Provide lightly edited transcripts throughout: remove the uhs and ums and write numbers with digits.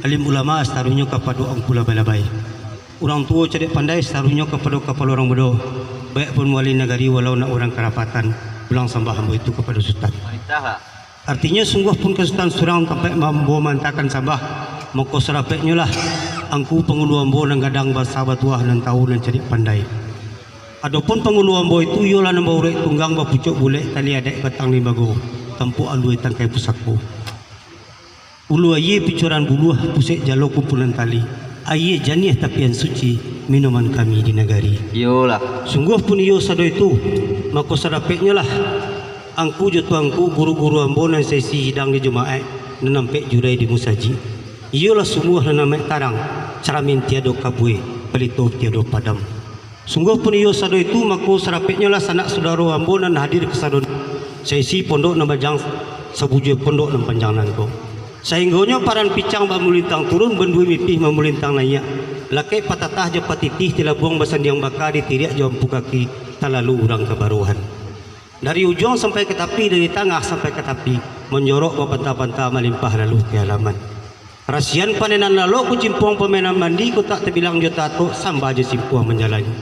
alim ulama starunya kepada ang pula balabay. Orang tua cerdik pandai starunya kepada kapal orang bodoh. Baik pun wali negari walau nak orang kerapatan, pulang sambah hamba itu kepada sultan. Artinya sungguh pun ke sultan surang sampai membawa mantakan sambah. Maka serapetnya lah angku pengulu ambo nang gadang bersahabat wah nan tahu nan cerdik pandai. Adapun pengulu ambo itu yola nambah urek tunggang bapucuk boleh tali adek batang limbago tempu alui tangkai pusakku. Ulu aye picuran buluh pusek jalo kumpulan tali. Aye janiah tapian suci minuman kami di negari. Yolah. Sungguh pun iyo sado itu. Maka serapetnya lah angku jotuangku guru-guru ambo nan sesi hidang di Jumaat nampak jurai di musaji. Iyalah sungguh nama tarang ceramin tiado kabue pelito tiado padam. Sungguh pun iyo sado itu maka serapetnya lah sanak saudara ambo nan hadir ke sadon sesi pondok nama jang sabujue pondok nan panjang nanko. Sehinggonya paran picang memulintang turun bendui mipih memulintang naik. Lakai patatah je patitih tila buang basandiang bakar ditiriak jawampu kaki talalu urang kebaruhan. Dari ujung sampai ke tepi, dari tengah sampai ke tepi, menyorok bapanta-panta melimpah lalu ke halaman. Rasian panenan lalu ku cimpung pemainan mandi ku tak terbilang jotato sambah je simpuang menjalani.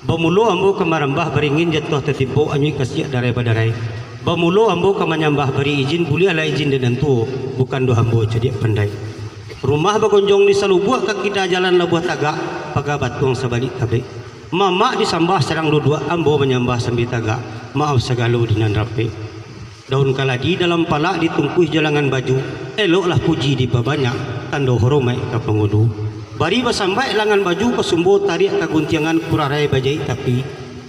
Bamulu ambo kemarambah beringin jatuh tertipu anjui kasiak darai badarai. Bamulu ambo kamanyambah beri izin boleh ala izin dan tu bukan doa ambo jadi pandai. Rumah bagonjong di salubuak kaki dah jalan labuh tagak paga batuang sebalik tabik. Mama disambah serang dua ambo menyambah sambil tagak. Maaf segala dinan rapi. Daun kaladi dalam palak ditungkuh jalangan baju. Eloklah puji di banyak tanda hormat ke pengudu. Bari basambai langan baju ke sumbo tarik ke guntiangan kurarai bajai tapi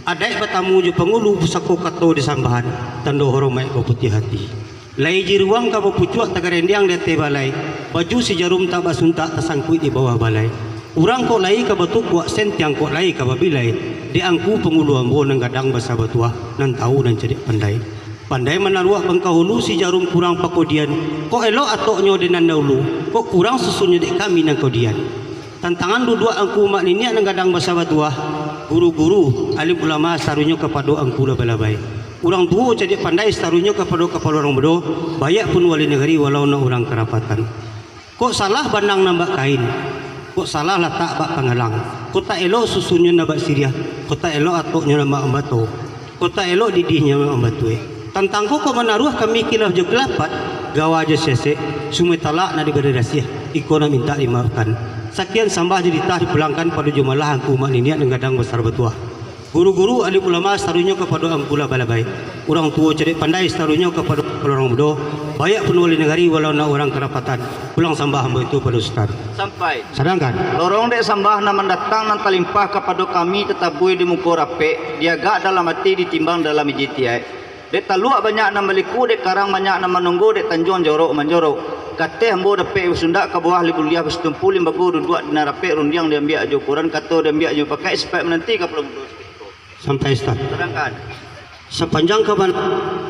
adai batamu je pengulu pusako kato di sambahan tanda hormat ke putih hati. Lai jiruang ka pucuak tagarendiang dete balai. Baju si jarum tak basuntak tersangkut di bawah balai. Urang kok lai ka batu kuak sentiang kok lai ka babilai. Di angku pengulu ambo nang gadang basa batuah nan tahu nan cerdik pandai. Pandai menaruak bengkahulu si jarum kurang pakodian. Kok elok atoknya dinan dahulu. Kok kurang susunya dek kami nang kodian. Tantangan dua angku mak niniak nang gadang basa batuah. Guru-guru alim ulama sarunya kepada angku balabai. Orang tua cerdik pandai sarunya kepada kapal orang bodoh. Bayak pun wali negeri walau nak orang kerapatan. Kok salah bandang nambak kain. Kok salah letak bak penghalang. Kok tak elok susunya nambak siriah. Kok tak elok atoknya nambak ambato. Kok tak elok didihnya ambatue. Tantangku kau menaruh kami kilaf je kelapat. Gawa je sesek. Sumai talak na diberdasiah. Iko na minta dimaafkan. Sekian sambah jadi tah dipulangkan pada jumalah angku mak niniak nenggadang besar betuah. Guru-guru alim ulama sarunya kepada angkula balabai. Orang tua cerdik pandai sarunya kepada orang bodoh. Bayak pun wali negari walau nak orang kerapatan. Pulang sambah hamba itu pada ustaz. Sampai. Sedangkan lorong dek sambah nama datang nan talimpah kepada kami tetabui di muka rape. Dia gak dalam hati ditimbang dalam JTI. Dek taluak banyak nama liku, dek karang banyak nama nunggu, dek tanjung jorok menjorok. Kata hambo dapat sundak ke bawah libuliah bersetumpul limbago duduk di narape rundiang dia ambil aja ukuran kata dia ambil aja pakai supaya menanti ke belum sampai start. Terangkan. Sepanjang kaban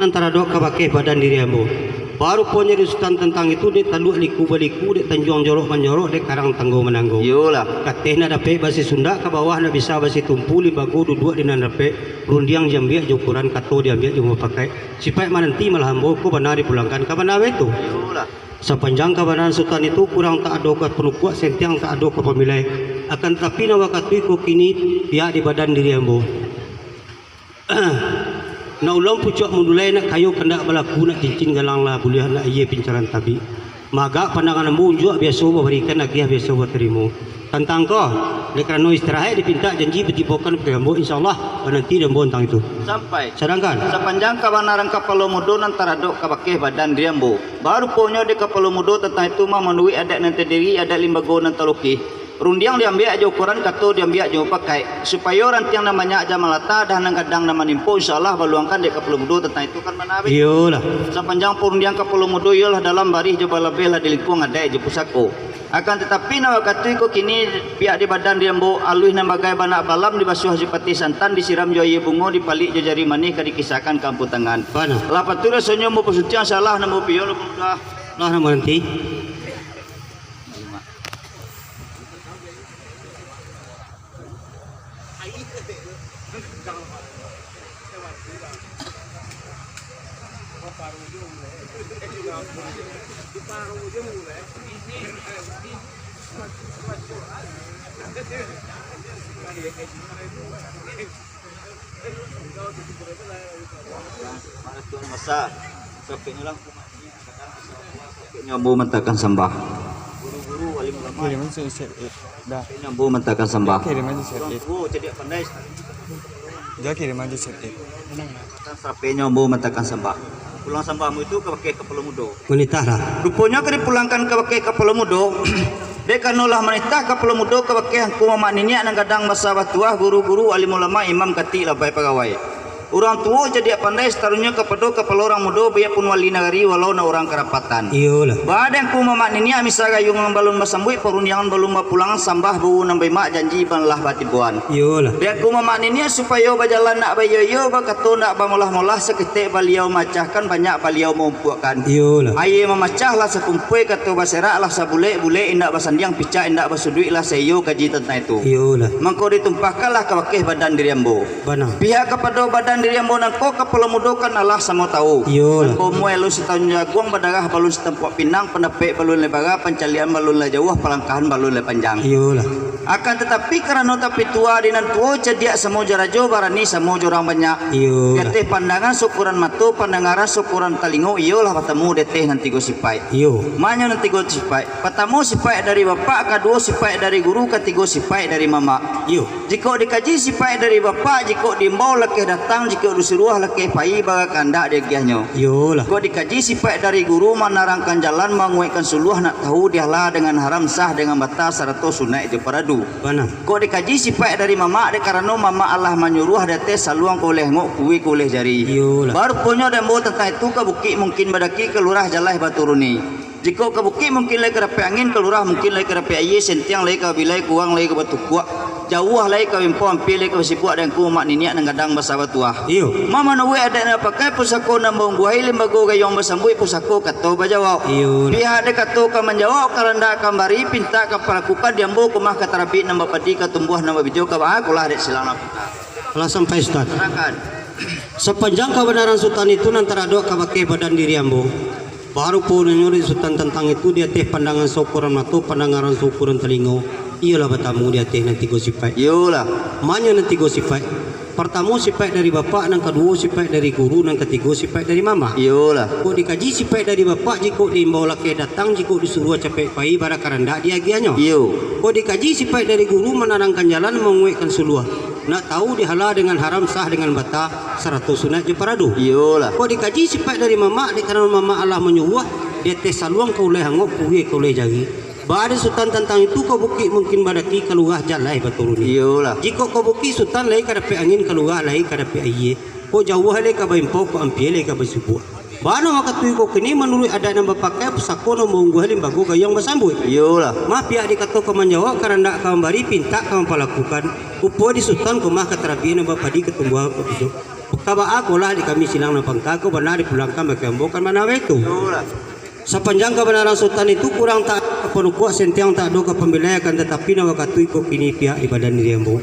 antara dua kabake badan diri hambo. Baru punya rusutan tentang itu dek taluak liku baliku, dek tanjung jorok menjorok, dek karang tanggo menanggo. Yolah. Kateh na dapat basi sundak ke bawah na bisa basi tumpul limbago duduk di narape rundiang dia ambil aja ukuran kata dia ambil aja pakai supaya menanti malah hambo ko benar dipulangkan ke benar itu. Yolah. Sepanjang kabanan sultan itu kurang tak ada kat penukuat sentiang tak ada ke pemilai. Akan tetapi na waktu itu kini pihak di badan diri ambo. Na ulang pucuk mundulai nak kayu kendak berlaku nak cincin galang lah boleh nak iye pincaran tabi. Maga pandangan ambo unjuk biasa berikan agiah biasa terima. Tentang kau, kerana istirahat dipinta janji bertipukan ke ambo insyaallah nanti ambo tentang itu. Sampai. Sedangkan sepanjang kabanan kapal mudo antara dok kabakeh badan diambo. Baru punya di kapal mudo tentang itu mah menui ada nanti diri ada limbago nanti loki. Rundiang diambil aja ukuran kato diambil aja pakai supaya orang yang namanya aja malata dan kadang nama nimpo insyaallah baluangkan di kapal mudo tentang itu kan mana habis. Iyalah. Sepanjang rundiang kapal mudo ialah dalam barih jebal lebih lah di lingkung ada aja pusako. Akan tetapi na waktu itu kini pihak di badan diambo alui na bagai banak balam dibasuh jepati santan disiram joye bungo dipalik jo jari manih ka dikisahkan kampung tangan. Mana? Lapatura sonyo mo pusutian salah namo piyo lo mudah. Lah nama nanti. Paru dia mulai. Tuan masa sakitnya lang nyambu mentakan sembah guru-guru wali ulama Kiriman sa set it. Dah. nyambu mentakan sembah Kiriman sa set it. guru jadi pandai Dah kiriman sa set it. kan sampai nyambu mentakan sembah pulang sembahmu itu ke pakai kapal mudo Menitah lah. rupanya ke dipulangkan ke pakai kapal mudo deka nolah menitah kapal mudo ke pakai aku mama ninya nang kadang masa batuah guru-guru wali ulama imam kati labai pegawai orang tua jadi pandai setaruhnya kepada kapal orang mudo biar pun wali nagari walau na orang kerapatan Iyalah. Badang ku mama nini misalnya yung balun masambui perunyangan balun mapulangan sambah bu nambai mak janji banlah batibuan. Iyalah. Biar ku mama nini supaya bajalan nak bayoyo bakato nak bamolah-molah seketik baliau macahkan banyak baliau mempuakan. Iyalah. Aye memacah lah sekumpui kato baserak lah sabule-bule indak basandiang picak indak basudui lah seyo kaji tentang itu. Iyalah. Mangko ditumpahkan lah kawakeh badan diri ambo. Bana. Pihak kepada badan diri ambo nangko kapalamudokan Allah sama tahu. Iyalah. Nangko muelu setahun jaguang badarah balun setempat pinang pendapek balun lebaga pencalian balun le jauh palangkahan balun le panjang. Iyalah. Akan tetapi karena tapi tua dinan tua cedia semua jarajo barani semua jorang banyak. Iyalah. Keteh pandangan syukuran matu pandangaran syukuran talingo iyalah patamu deteh nanti go sipai. Iyo. Manya nanti go sipai. Patamu sipai dari bapak, kedua sipai dari guru, ketiga sipai dari mama. Iyo. Jika dikaji sipai dari bapak, jika dimbau lekeh datang, jika disuruh lekeh pai baga kandak dia giahnya. Iyalah. Jika dikaji sipai dari guru menarangkan jalan menguatkan suluh nak tahu dialah dengan haram sah dengan batas sarato sunai itu paradu. Bana. Kau dikaji sipai dari mama de karena mama Allah menyuruh dete saluang koleh ngok kuwi koleh jari. Iyalah. Baru punya dan bawa tentang itu ke bukit mungkin badaki ke lurah jalai baturuni. Jika ke bukit mungkin lagi ke rapi angin ke lurah mungkin lagi ke rapi aye sentiang lagi ke bilai kuang lagi ke batu kuak. Jauh lagi ke wimpo hampir lagi ke basipuak dan ku mak niniak nang kadang basa batuah. Iyo. Mama nawe ada na pakai pusako nambong buai limbago gayong basambui pusako kato bajawau. Iyalah. Pihak de kato ka menjawab karanda kambari pinta ka pelakukan diambo kumah ka terapi nambah padi ka tumbuh nambah bijo ka bah kulah dek silang napita. Telah sampai Ustaz. Terangkan. Sepanjang kebenaran Sultan itu antara doa kabake badan diri ambo. Baru pun nyuri Sultan tentang itu dia teh pandangan syukuran matu, pandangan syukuran telingo. Iyalah batamu dia teh nanti gosipay. Yolah. Manya nanti gosipay. Pertama sifat dari bapak, nang kedua sifat dari guru, nang ketiga sifat dari mama. Yolah. Kok dikaji sifat dari bapak, jika diimbau laki datang, jika disuruh capek pai bara karanda dia gianya. Yo. Kok dikaji sifat dari guru menerangkan jalan menguatkan suluh. Nak tahu dihala dengan haram sah dengan bata 100 sunat je paradu. Yolah. Kok dikaji sifat dari mama, karena mama Allah menyuruh dia teh saluang kau leh hangok puye kau leh jagi. Bada Sultan tentang itu kau bukit mungkin badaki keluar jalai baturuni. Yolah. Jika kau bukit Sultan lagi kadapi angin keluar lagi kadapi aye. Kau jauh lagi ka baimpau kau ampie lagi ka basubuh. Bana makatui kau kini menurut adat yang berpakai pusako no munggu halim bago gayang basambut. Yolah. Mah pihak dikatakan kau menjawab karena kau bari pinta kau pelakukan. Upo di Sultan kau mah keterapi na bapadi ketumbuhan kau bijo. Kaba aku lah di kami silang na pangkago benar dipulangkan bakambokan mana itu. Yolah. Sepanjang kebenaran Sultan itu kurang tak kepenukuak sentiang tak do kepembilayakan tetapi na wakatui kau kini pihak di badan diri ambo.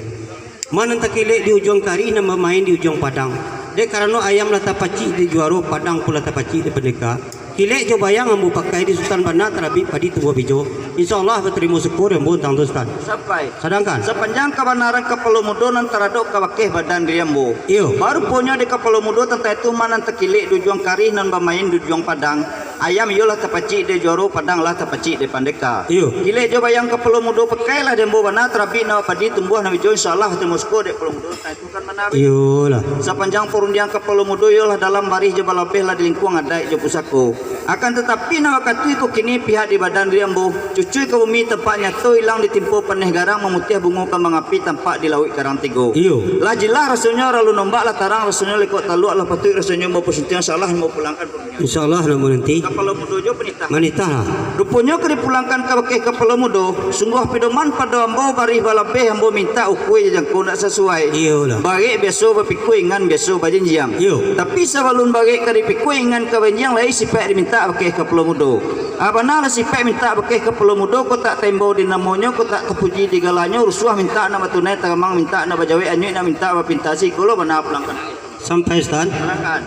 Mana tak kilek di ujung kari nama main di ujung padang. Dek karena ayam lah tapaci di juaro padang pula tapaci di pendeka. Kilek jo bayang ambo pakai di Sultan Bana terapi padi tubuh bijo. InsyaAllah berterima syukur yang bon tang Ustaz. Sampai. Sedangkan Sepanjang kebenaran kepala mudo antara dok kawakeh badan diambo. iyo Baru punya di kepala mudo tentang itu mana terkilik di ujung kari nan bermain di ujung padang. Ayam yolah terpaci di juaro padang lah terpaci di pandeka. iyo Kilek jo bayang kepala mudo pakailah diambo bana terapi na padi tumbuh na bijo insyaallah terima syukur di kepala mudo tentang itu kan menawi. iyo lah Sepanjang perundian kepala mudo yolah dalam baris je balapeh lah di lingkungan ada je pusako. Akan tetapi na waktu itu kini pihak di badan diambo cucui ke bumi tempatnya tu hilang ditimpu peneh garang memutih bunga kembang api tampak di laut karang tigo. iyo Lajilah rasanya lalu nombak lah tarang rasanya lekok taluk lah patut rasanya mau pesuntian salah mau pulangkan perundian. InsyaAllah namun nanti Kepala mudo jo penitah. manitah lah Rupanya ke dipulangkan ke wakil kepala mudo sungguh pidoman pada ambo bari balapeh ambo minta ukui jangkau nak sesuai. iyo lah Bagi biasa berpikui ingan biasa berjenjang. iyo Tapi sebelum bagi ke dipikui ingan ke benjang lain sifat diminta wakil kepala mudo. Abana lah sifat minta wakil kepala mudo ko tak tembau di namanya ko tak kepuji di galanya rusuh minta nama tunai tagamang minta nama jawe anyu nak minta apa pintasi kalau benar pulangkan. sampai Ustaz. Silakan.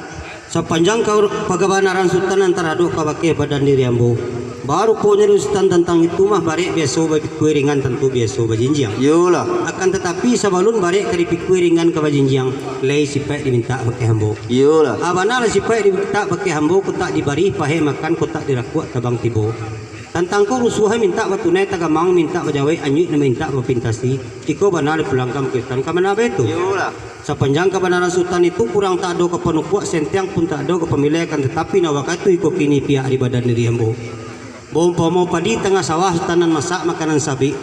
Sepanjang kebenaran Sultan antara dua kabake badan diri ambo. Baru punya urusan tentang itu mah barek biasa berpikir ringan tentu biasa berjinjang. Yolah. Akan tetapi sebelum barek kari pikir ringan ke berjinjang, lei sipai diminta pakai hambo. Yolah. Abana sipai diminta pakai hambo, ku tak dibari pahe makan, ku tak dirakuat tabang tibo. Tentang ko rusuhan minta batunai tagamang minta bajawai anyut na minta bapintasi. Iko banal pelangkam Kristen kamana beto. Yolah. Sepanjang kebenaran sultan itu kurang tak ada kepenukuak sentiang pun tak ada kepemilikan, tetapi nawakatu iko kini pihak di badan diri hambo. Bom pomo padi tengah sawah tanan masak makanan sapi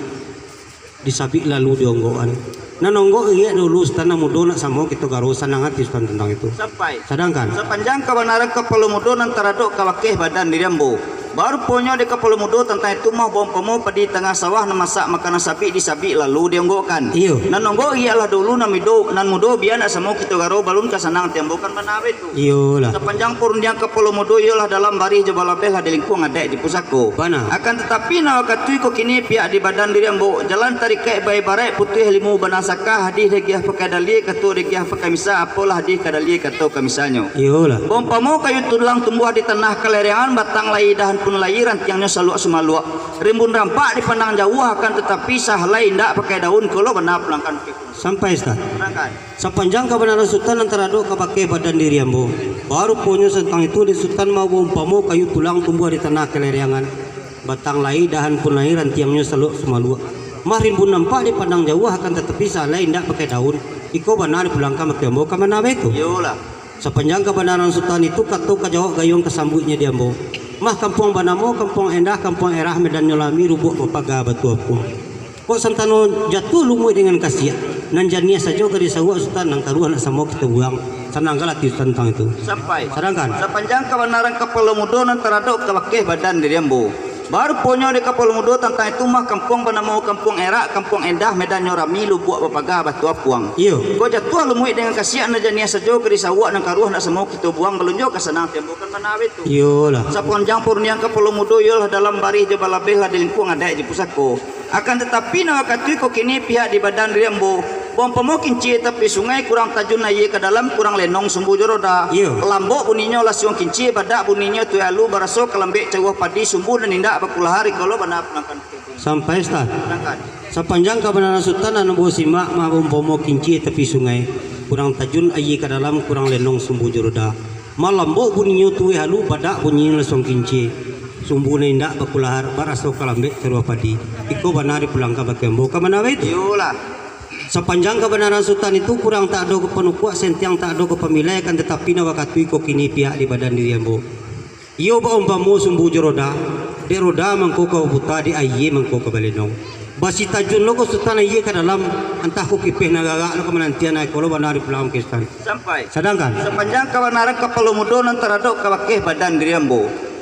disapi lalu dionggoan. Nanonggo iya dulu tanah mudo nak samo kita garo sanangat sultan tentang itu. Sampai. Sedangkan Sepanjang kebenaran kepala mudo antara dok kawakeh badan diri ambo. Baru punya di kepala mudo tentang itu mah bom pomo padi tengah sawah na masak makanan sapi disapi lalu dionggokan. Iyo. Nanonggo iyalah dulu namido nan mudo biar nak samo kita garo balun kasanang tiambokan manawe itu. iyo lah. Sepanjang purundiang kepala mudo ialah dalam bari jabalabel di lingkung adek di pusako. Bana. Akan tetapi nawakatui ko kini pihak di badan diri ambo jalan tarikai bayi barai putih limu banasakah hadih degiah pakai dali katu degiah pakai misa apalah hadih kadali katu kamisanyo. Iyo lah. Bom pamo kayu tulang tumbuh di tanah kelerengan batang lai dahan pun lai rantiangnya saluk semaluk rimbun rampak di pandang jauh akan tetapi sahlai ndak pakai daun kalau benar pelangkan Sampai Ustaz. pelangkan. Sepanjang kebenaran sultan antara dok pakai badan diri ambo. Baru punya tentang itu di sultan mau bom pomo kayu tulang tumbuh di tanah keleriangan. Batang lai dahan pun lai rantiangnya saluk semaluk. Mah rimbun nampak di pandang jauh akan tetapi sahlai ndak pakai daun. Iko benar pelangkan pakai ambo kamana beto. Yolah. Sepanjang kebenaran sultan itu katu kajawak gayung kesambutnya di ambo. Mah kampung Banamo, kampung Endah, kampung Erah, Medan Nyolami, Rubuk, Papaga, Batu Apung. Kok santano jatuh lumui dengan kasiat. Nan jania saja ke disawak sultan nang taruhan nak sama kita buang. Senang galat tentang itu. Sampai. Sedangkan Sepanjang kebenaran kepala mudo antara dok kawakeh badan diri ambo. Baru punya di kapal mudo tentang itu mah kampung Banamo, kampung Erak, kampung Endah, Medan Nyorami, Lubuk, Papaga, Batu Apuang. iyo. Kau jatuh lumui dengan kasihan na jania sajo ke disawak nang karuh nak semua kita buang belunjuk ke senang tiambukan manawe itu. Iyo lah. Sepanjang purniang kapal mudo ialah dalam bari jabalabeh lah di lingkung ada di pusako. Akan tetapi nawakatui ko kini pihak di badan diri ambo. Bom pemokin cie tapi sungai kurang tajun na ye ke dalam kurang lenong sumbu joroda. Iyo. Lambok bunyinya lah siung kinci badak bunyinya tu alu baraso kelambek cawah padi sumbu dan indak bakulah hari kalau benar pelangkan. Sampai Ustaz. Pelangkan. Sepanjang kebenaran sultan anu bawa simak mah bom pomo kinci tepi sungai. Kurang tajun ayi ke dalam kurang lenong sumbu joroda. Malambok bunyinya tu halu badak bunyinya lesong kinci. Sumbu na indak bakulahar baraso kalambek terua padi. Iko benar pelangkan pakai ambo kamana itu. Yolah. Sepanjang kebenaran sultan itu kurang tak ada kepenukuak sentiang tak ada kepemilikan, tetapi nawakatui ko kini pihak di badan diri ambo. Iyo ba umpamu sumbu joroda, de roda mangko ka buta di aye mangko ka balinong. Basi tajun logo sultan aye ka dalam antah ko kipeh nagaga lo kemenantian ay kolo banari pulang Kristen. Sampai. Sedangkan Sepanjang kebenaran kepala mudo antara dok kawakeh badan diri ambo.